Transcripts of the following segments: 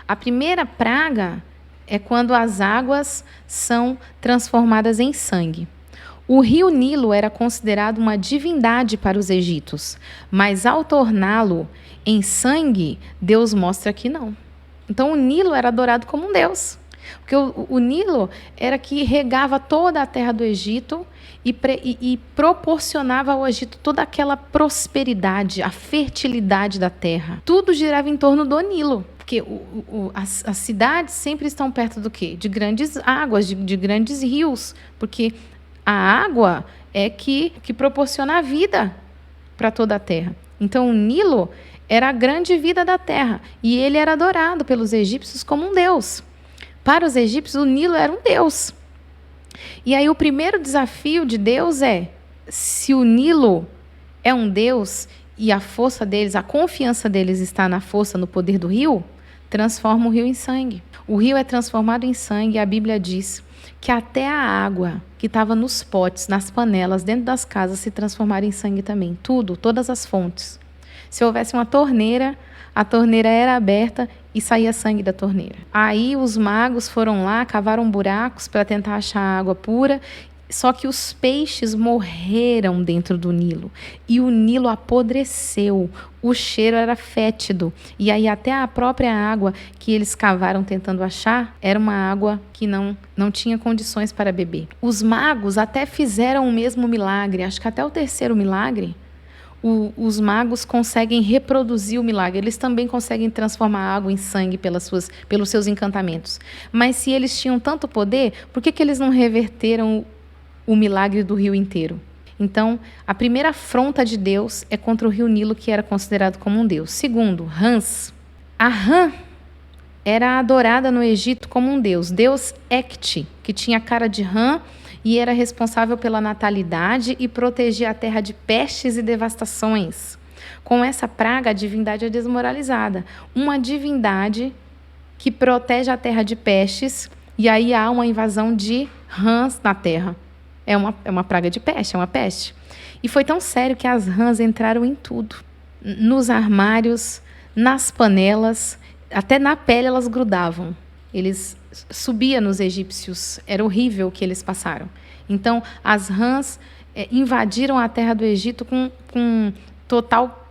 A primeira praga é quando as águas são transformadas em sangue. O rio Nilo era considerado uma divindade para os egípcios, mas ao torná-lo em sangue, Deus mostra que não. Então o Nilo era adorado como um deus, porque o Nilo era que regava toda a terra do Egito e proporcionava ao Egito toda aquela prosperidade, a fertilidade da terra. Tudo girava em torno do Nilo. Porque as cidades sempre estão perto do quê? De grandes águas, de grandes rios. Porque a água é que proporciona a vida para toda a terra. Então, o Nilo era a grande vida da terra. E ele era adorado pelos egípcios como um deus. Para os egípcios, o Nilo era um deus. E aí, o primeiro desafio de Deus é: se o Nilo é um deus e a força deles, a confiança deles está na força, no poder do rio, transforma o rio em sangue. O rio é transformado em sangue e a Bíblia diz que até a água que estava nos potes, nas panelas, dentro das casas, se transformaram em sangue também. Tudo, todas as fontes. Se houvesse uma torneira, a torneira era aberta e saía sangue da torneira. Aí os magos foram lá, cavaram buracos para tentar achar água pura. Só que os peixes morreram dentro do Nilo e o Nilo apodreceu, o cheiro era fétido e aí até a própria água que eles cavaram tentando achar era uma água que não tinha condições para beber. Os magos até fizeram o mesmo milagre, acho que até o terceiro milagre, os magos conseguem reproduzir o milagre, eles também conseguem transformar a água em sangue pelos seus encantamentos. Mas se eles tinham tanto poder, por que eles não reverteram o milagre do rio inteiro? Então, a primeira afronta de Deus é contra o rio Nilo, que era considerado como um deus. Segundo, rãs. A rã era adorada no Egito como um deus Ecte, que tinha cara de rã e era responsável pela natalidade e protegia a terra de pestes e devastações. Com essa praga, a divindade é desmoralizada. Uma divindade que protege a terra de pestes, e aí há uma invasão de rãs na terra. É uma praga de peste, é uma peste. E foi tão sério que as rãs entraram em tudo. Nos armários, nas panelas, até na pele elas grudavam. Eles subiam nos egípcios. Era horrível o que eles passaram. Então, as rãs invadiram a terra do Egito com total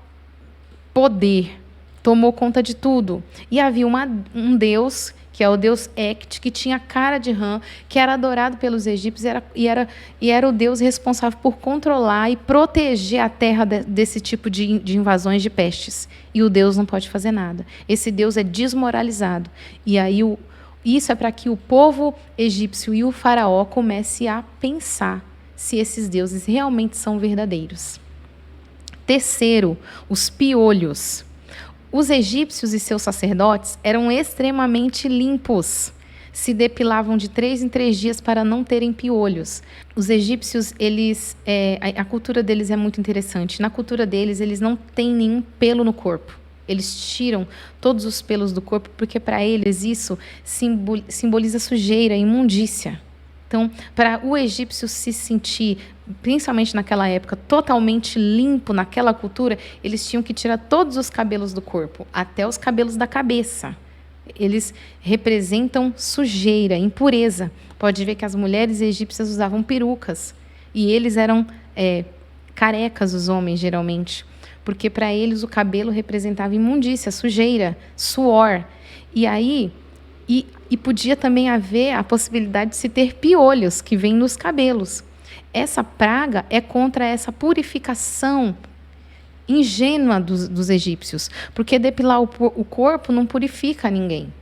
poder. Tomou conta de tudo. E havia um deus, que é o deus Ecte, que tinha cara de rã, que era adorado pelos egípcios e era o deus responsável por controlar e proteger a terra desse tipo de invasões de pestes. E o deus não pode fazer nada. Esse deus é desmoralizado. E aí isso é para que o povo egípcio e o faraó comece a pensar se esses deuses realmente são verdadeiros. Terceiro, os piolhos. Os egípcios e seus sacerdotes eram extremamente limpos. Se depilavam de 3 em 3 dias para não terem piolhos. Os egípcios, a cultura deles é muito interessante. Na cultura deles, eles não têm nenhum pelo no corpo. Eles tiram todos os pelos do corpo porque para eles isso simboliza sujeira, imundícia. Então, para o egípcio se sentir, principalmente naquela época, totalmente limpo naquela cultura, eles tinham que tirar todos os cabelos do corpo, até os cabelos da cabeça. Eles representam sujeira, impureza. Pode ver que as mulheres egípcias usavam perucas e eles eram carecas, os homens, geralmente, porque para eles o cabelo representava imundícia, sujeira, suor. E aí... E podia também haver a possibilidade de se ter piolhos que vêm nos cabelos. Essa praga é contra essa purificação ingênua dos egípcios, porque depilar o corpo não purifica ninguém.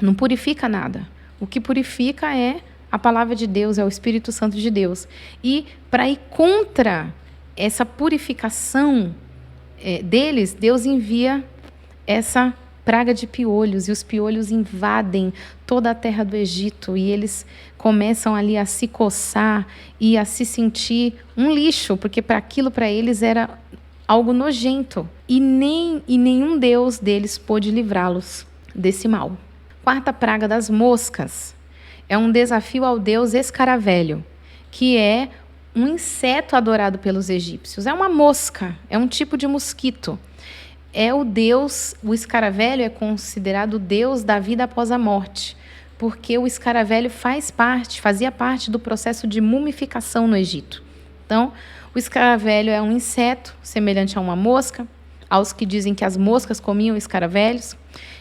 Não purifica nada. O que purifica é a palavra de Deus, é o Espírito Santo de Deus. E para ir contra essa purificação deles, Deus envia essa praga de piolhos, e os piolhos invadem toda a terra do Egito, e eles começam ali a se coçar e a se sentir um lixo, porque para eles era algo nojento, e nenhum Deus deles pôde livrá-los desse mal. Quarta praga das moscas é um desafio ao deus Escaravelho, que é um inseto adorado pelos egípcios. É uma mosca, é um tipo de mosquito. é o Deus, o escaravelho é considerado o Deus da vida após a morte, porque o escaravelho fazia parte do processo de mumificação no Egito. Então, o escaravelho é um inseto semelhante a uma mosca, aos que dizem que as moscas comiam escaravelhos,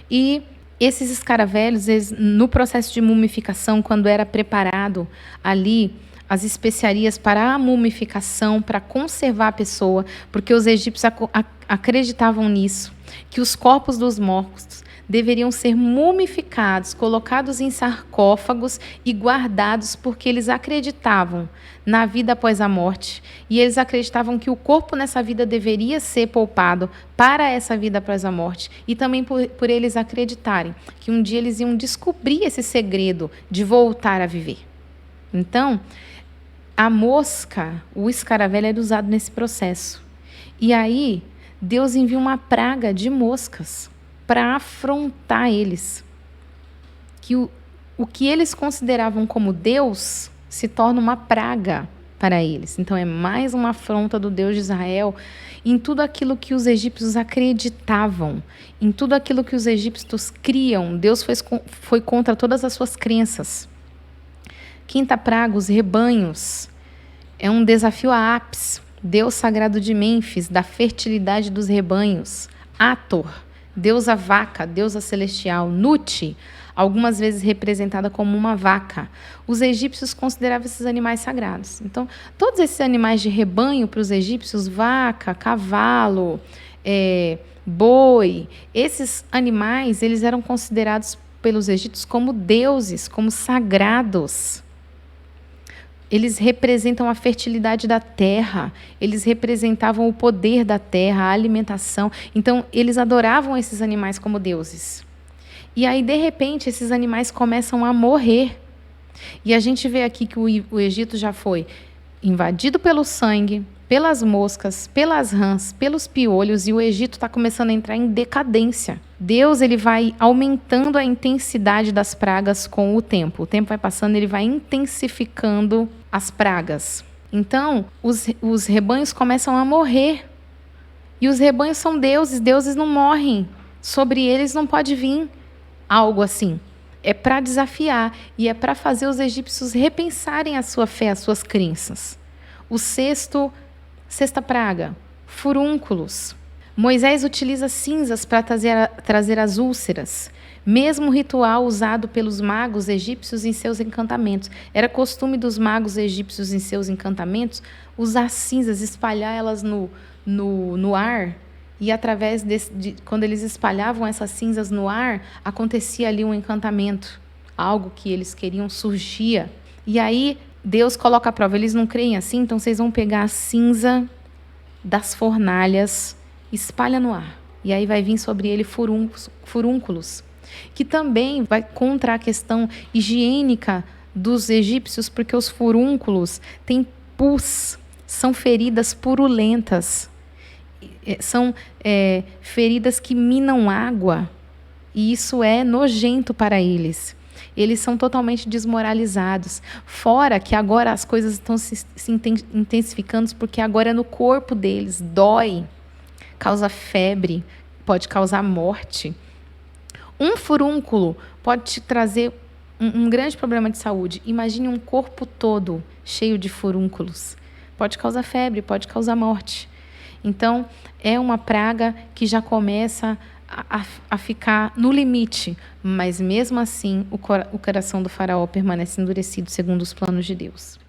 e esses escaravelhos, no processo de mumificação, quando era preparado ali as especiarias para a mumificação, para conservar a pessoa, porque os egípcios acreditavam nisso, que os corpos dos mortos deveriam ser mumificados, colocados em sarcófagos e guardados, porque eles acreditavam na vida após a morte, e eles acreditavam que o corpo nessa vida deveria ser poupado para essa vida após a morte, e também por eles acreditarem que um dia eles iam descobrir esse segredo de voltar a viver. Então, a mosca, o escaravelho era usado nesse processo. E aí, Deus envia uma praga de moscas para afrontar eles. Que o que eles consideravam como Deus se torna uma praga para eles. Então, é mais uma afronta do Deus de Israel em tudo aquilo que os egípcios acreditavam, em tudo aquilo que os egípcios criam. Deus foi contra todas as suas crenças. Quinta praga, os rebanhos. É um desafio a Apis, deus sagrado de Mênfis, da fertilidade dos rebanhos. Hathor, deusa vaca, deusa celestial. Nut, algumas vezes representada como uma vaca. Os egípcios consideravam esses animais sagrados. Então, todos esses animais de rebanho para os egípcios, vaca, cavalo, boi, esses animais, eles eram considerados pelos egípcios como deuses, como sagrados. Eles representam a fertilidade da terra, eles representavam o poder da terra, a alimentação. Então, eles adoravam esses animais como deuses. E aí, de repente, esses animais começam a morrer. E a gente vê aqui que o Egito já foi invadido pelo sangue, pelas moscas, pelas rãs, pelos piolhos, e o Egito está começando a entrar em decadência. Deus ele vai aumentando a intensidade das pragas com o tempo. O tempo vai passando, ele vai intensificando as pragas. Então, os rebanhos começam a morrer. E os rebanhos são deuses, deuses não morrem. Sobre eles não pode vir algo assim. É para desafiar e é para fazer os egípcios repensarem a sua fé, as suas crenças. Sexta praga, furúnculos. Moisés utiliza cinzas para trazer as úlceras. Mesmo ritual usado pelos magos egípcios em seus encantamentos. Era costume dos magos egípcios em seus encantamentos usar cinzas, espalhar elas no ar. E através quando eles espalhavam essas cinzas no ar, acontecia ali um encantamento. Algo que eles queriam surgia. E aí Deus coloca a prova. Eles não creem assim, então vocês vão pegar a cinza das fornalhas, espalha no ar. E aí vai vir sobre ele furúnculos, que também vai contra a questão higiênica dos egípcios, porque os furúnculos têm pus, são feridas purulentas, são feridas que minam água, e isso é nojento para eles. Eles são totalmente desmoralizados. Fora que agora as coisas estão se intensificando, porque agora é no corpo deles, dói, causa febre, pode causar morte. Um furúnculo pode te trazer um grande problema de saúde. Imagine um corpo todo cheio de furúnculos. Pode causar febre, pode causar morte. Então, é uma praga que já começa a ficar no limite, mas mesmo assim o coração do faraó permanece endurecido segundo os planos de Deus.